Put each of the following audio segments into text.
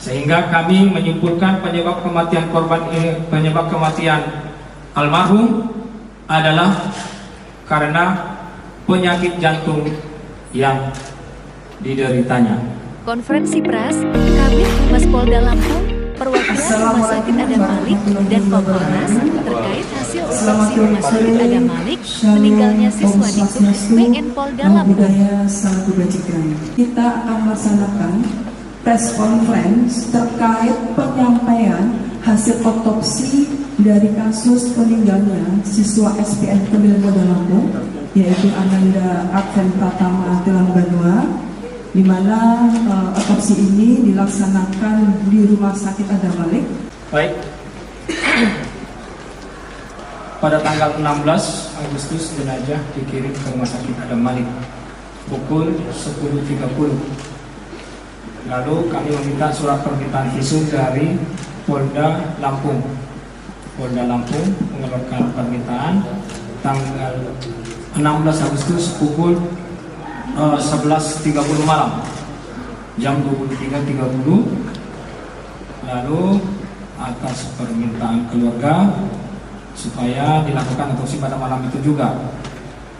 Sehingga kami menyimpulkan penyebab kematian almarhum adalah karena penyakit jantung yang dideritanya. Konferensi pers, Kabid Humas Polda Lampung, perwakilan Rumah Sakit Adam Malik dan Kompolnas terkait hasil otopsi Rumah Sakit Adam Malik meninggalnya siswa di PN Polda Lampung. Kita akan melaksanakan press conference terkait penyampaian hasil otopsi dari kasus meninggalnya siswa SPN Polda Lampung, yaitu Ananda Adven Pratama Telangganoa, di mana otopsi ini dilaksanakan di Rumah Sakit Adam Malik. Baik. Pada tanggal 16 Agustus jenazah dikirim ke Rumah Sakit Adam Malik pukul 10.30. Lalu kami meminta surat permintaan visum dari Polda Lampung. Polda Lampung mengeluarkan permintaan tanggal 16 Agustus pukul 11.30 malam, jam 23.30. Lalu atas permintaan keluarga supaya dilakukan otopsi pada malam itu juga,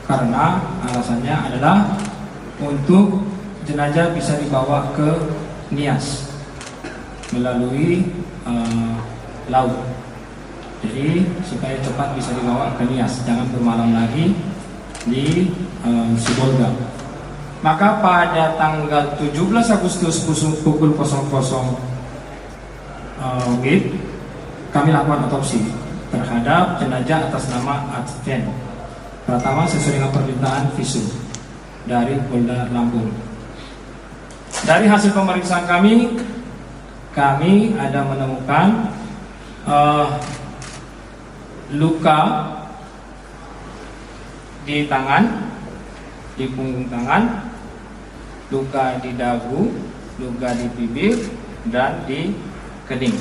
karena alasannya adalah untuk jenazah bisa dibawa ke Nias melalui laut. Jadi supaya cepat bisa dibawa ke Nias, jangan bermalam lagi di Sibolga. Maka pada tanggal 17 Agustus pukul 00 kami lakukan otopsi terhadap jenazah atas nama Adven Pratama sesuai dengan permintaan visum dari Polda Lampung. Dari hasil pemeriksaan kami ada menemukan luka di tangan, di punggung tangan, luka di dagu, luka di bibir, dan di kening.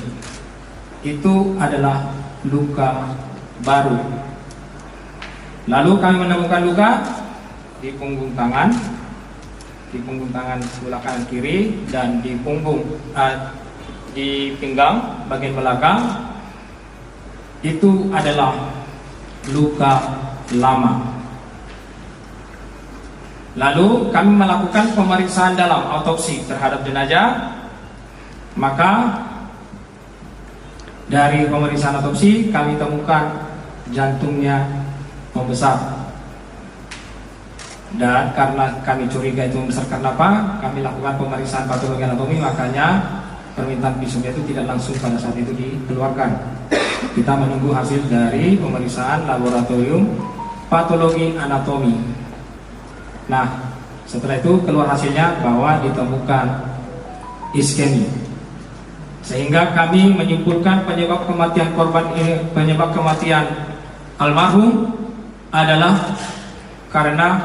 Itu adalah luka baru. Lalu kami menemukan luka di punggung tangan sebelah kanan kiri, dan di di pinggang bagian belakang. Itu adalah luka lama. Lalu kami melakukan pemeriksaan dalam otopsi terhadap jenazah. Maka dari pemeriksaan otopsi kami temukan jantungnya membesar. Dan karena kami curiga itu membesar karena apa, kami lakukan pemeriksaan patologi anatomi, makanya permintaan visumnya itu tidak langsung pada saat itu dikeluarkan. Kita menunggu hasil dari pemeriksaan laboratorium patologi anatomi. Nah, setelah itu keluar hasilnya bahwa ditemukan iskemi. Sehingga kami menyimpulkan penyebab kematian almarhum adalah karena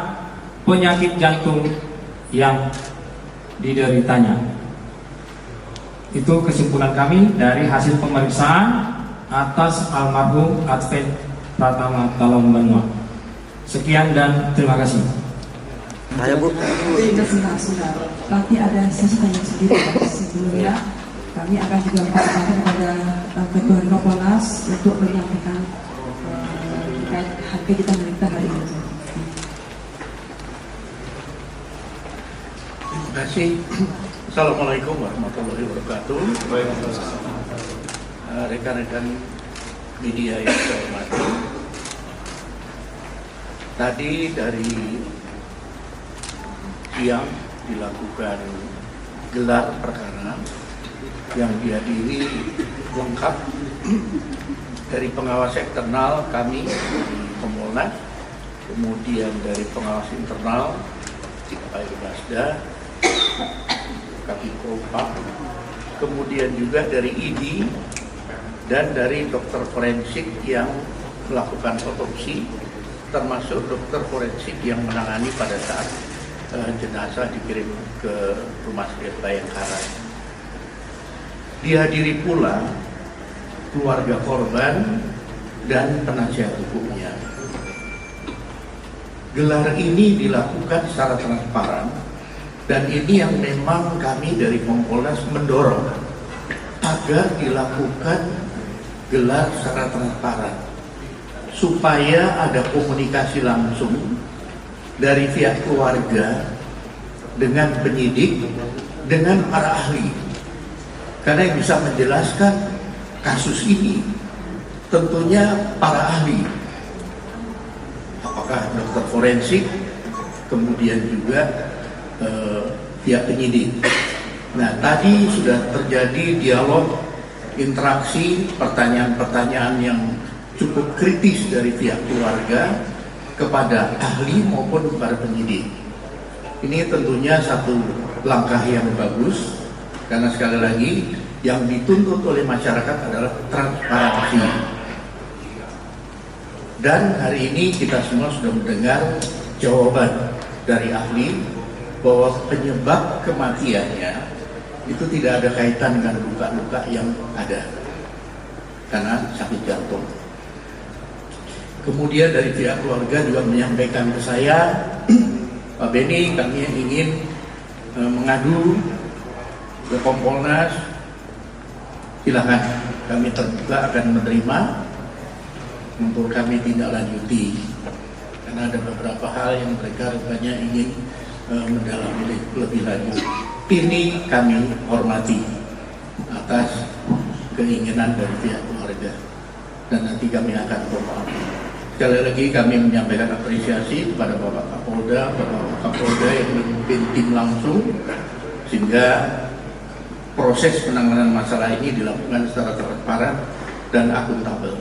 penyakit jantung yang dideritanya. Itu kesimpulan kami dari hasil pemeriksaan atas almarhum Adven Pratama Telangganoa. Sekian dan terima kasih. Saya Bu. Sudah. Tapi ada sesi tanya sendiri sebelumnya. Kami akan juga mempersilakan kepada Ketua Kompolnas untuk menyampaikan terkait harga kita merintah hari ini. Terima kasih. Assalamualaikum warahmatullahi wabarakatuh. Rekan-rekan media yang saya hormati. Tadi dari siang dilakukan gelar perkara yang dihadiri lengkap dari pengawas eksternal kami di Kompolnas, kemudian dari pengawas internal Pak Irbasda, Kabinpolpa, kemudian juga dari ID dan dari dokter forensik yang melakukan otopsi, termasuk dokter forensik yang menangani pada saat jenazah dikirim ke Rumah Sakit Bayangkara. Dihadiri pula keluarga korban dan penasihat hukumnya. Gelar ini dilakukan secara transparan, dan ini yang memang kami dari Kompolnas mendorong agar dilakukan gelar secara transparan supaya ada komunikasi langsung dari pihak keluarga dengan penyidik dengan para ahli, karena yang bisa menjelaskan kasus ini tentunya para ahli, apakah dokter forensik, kemudian juga pihak penyidik. Nah, tadi sudah terjadi dialog, interaksi, pertanyaan-pertanyaan yang cukup kritis dari pihak keluarga kepada ahli maupun kepada penyidik. Ini tentunya satu langkah yang bagus, karena sekali lagi yang dituntut oleh masyarakat adalah transparansi. Dan hari ini kita semua sudah mendengar jawaban dari ahli bahwa penyebab kematiannya itu tidak ada kaitan dengan luka-luka yang ada karena sakit jantung. Kemudian dari pihak keluarga juga menyampaikan ke saya, Pak Beni, kami ingin mengadu ke Kompolnas, silakan, kami terbuka akan menerima untuk kami tindak lanjuti, karena ada beberapa hal yang mereka rupanya ingin mendalami lebih lanjut. Ini kami hormati atas keinginan dari pihak keluarga, dan nanti kami akan follow up. Sekali lagi kami menyampaikan apresiasi kepada Bapak Kapolda, Bapak Kapolda yang memimpin tim langsung, sehingga proses penanganan masalah ini dilakukan secara transparan dan akuntabel.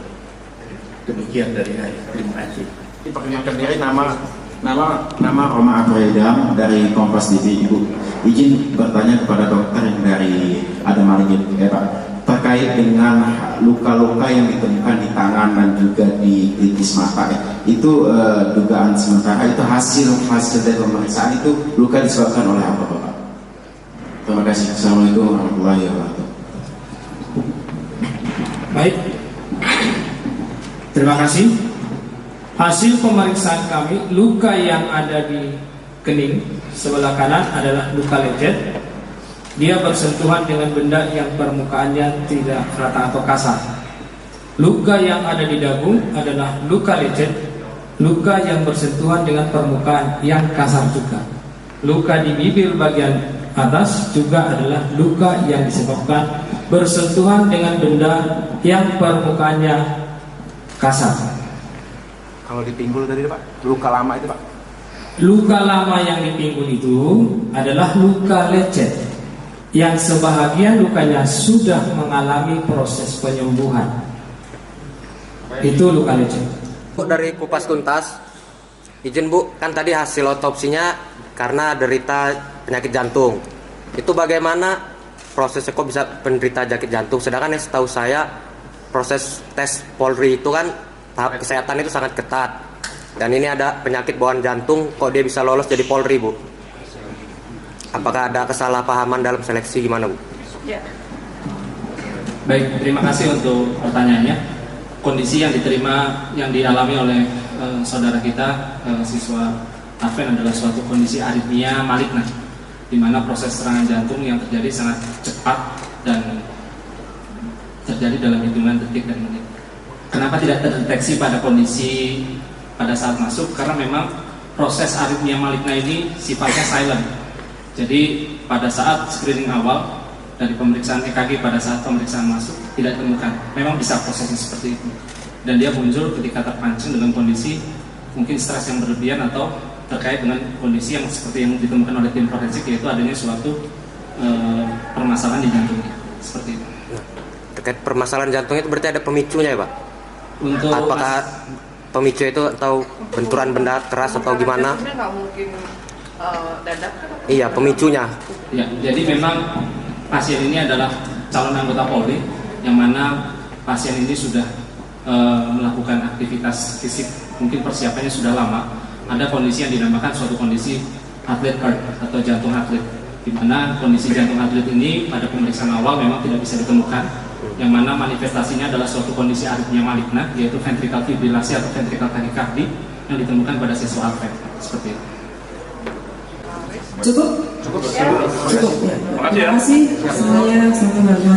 Demikian dari saya. Terima kasih. Perkenalkan diri, nama Roma Abredam dari Kompas TV. Ibu, izin bertanya kepada dokter yang dari Adamalik, Pak, terkait dengan luka-luka yang ditemukan di tangan dan juga di kritis mata. Itu dugaan sementara, itu hasil dari pemeriksaan, itu luka disebabkan oleh apa, Bapak? Terima kasih. Assalamualaikum warahmatullahi wabarakatuh. Baik, terima kasih. Hasil pemeriksaan kami, luka yang ada di kening sebelah kanan adalah luka lecet. Dia bersentuhan dengan benda yang permukaannya tidak rata atau kasar. Luka yang ada di dagu adalah luka lecet, luka yang bersentuhan dengan permukaan yang kasar juga. Luka di bibir bagian atas juga adalah luka yang disebabkan bersentuhan dengan benda yang permukaannya kasar. Kalau di pinggul tadi, Pak, luka lama itu, Pak? Luka lama yang di pinggul itu adalah luka lecet, yang sebahagian lukanya sudah mengalami proses penyembuhan. Itu luka lecet. Dari Kupas Tuntas, izin Bu, kan tadi hasil otopsinya karena derita penyakit jantung. Itu bagaimana prosesnya kok bisa penderita penyakit jantung? Sedangkan yang setahu saya proses tes Polri itu kan tahap kesehatan itu sangat ketat. Dan ini ada penyakit bawaan jantung, kok dia bisa lolos jadi Polri, Bu? Apakah ada kesalahpahaman dalam seleksi, gimana, Bu? Ya. Baik, terima kasih untuk pertanyaannya. Kondisi yang diterima, yang dialami oleh saudara kita, siswa Arven, adalah suatu kondisi aritmia maligna, di mana proses serangan jantung yang terjadi sangat cepat dan terjadi dalam hitungan detik dan menit. Kenapa tidak terdeteksi pada kondisi pada saat masuk? Karena memang proses aritmia maligna ini sifatnya silent. Jadi pada saat screening awal dari pemeriksaan EKG, pada saat pemeriksaan masuk tidak ditemukan. Memang bisa prosesnya seperti itu. Dan dia muncul ketika terpancing dengan kondisi mungkin stres yang berlebihan atau terkait dengan kondisi yang seperti yang ditemukan oleh tim forensik, yaitu adanya suatu permasalahan di jantungnya. Seperti itu. Terkait permasalahan jantung itu berarti ada pemicunya ya, Pak? Untuk apakah pemicu itu atau benturan benda keras atau gimana? Nggak mungkin dadakan. Iya, pemicunya. Ya, jadi memang pasien ini adalah calon anggota Polri, yang mana pasien ini sudah melakukan aktivitas fisik, mungkin persiapannya sudah lama. Ada kondisi yang dinamakan suatu kondisi atlet heart atau jantung atlet, di mana kondisi jantung atlet ini pada pemeriksaan awal memang tidak bisa ditemukan, yang mana manifestasinya adalah suatu kondisi aritmia maligna, yaitu ventricle fibrilasi atau ventricle tachycardia yang ditemukan pada siswa Arven. Seperti itu. Cukup. Ya. Terima kasih. Saya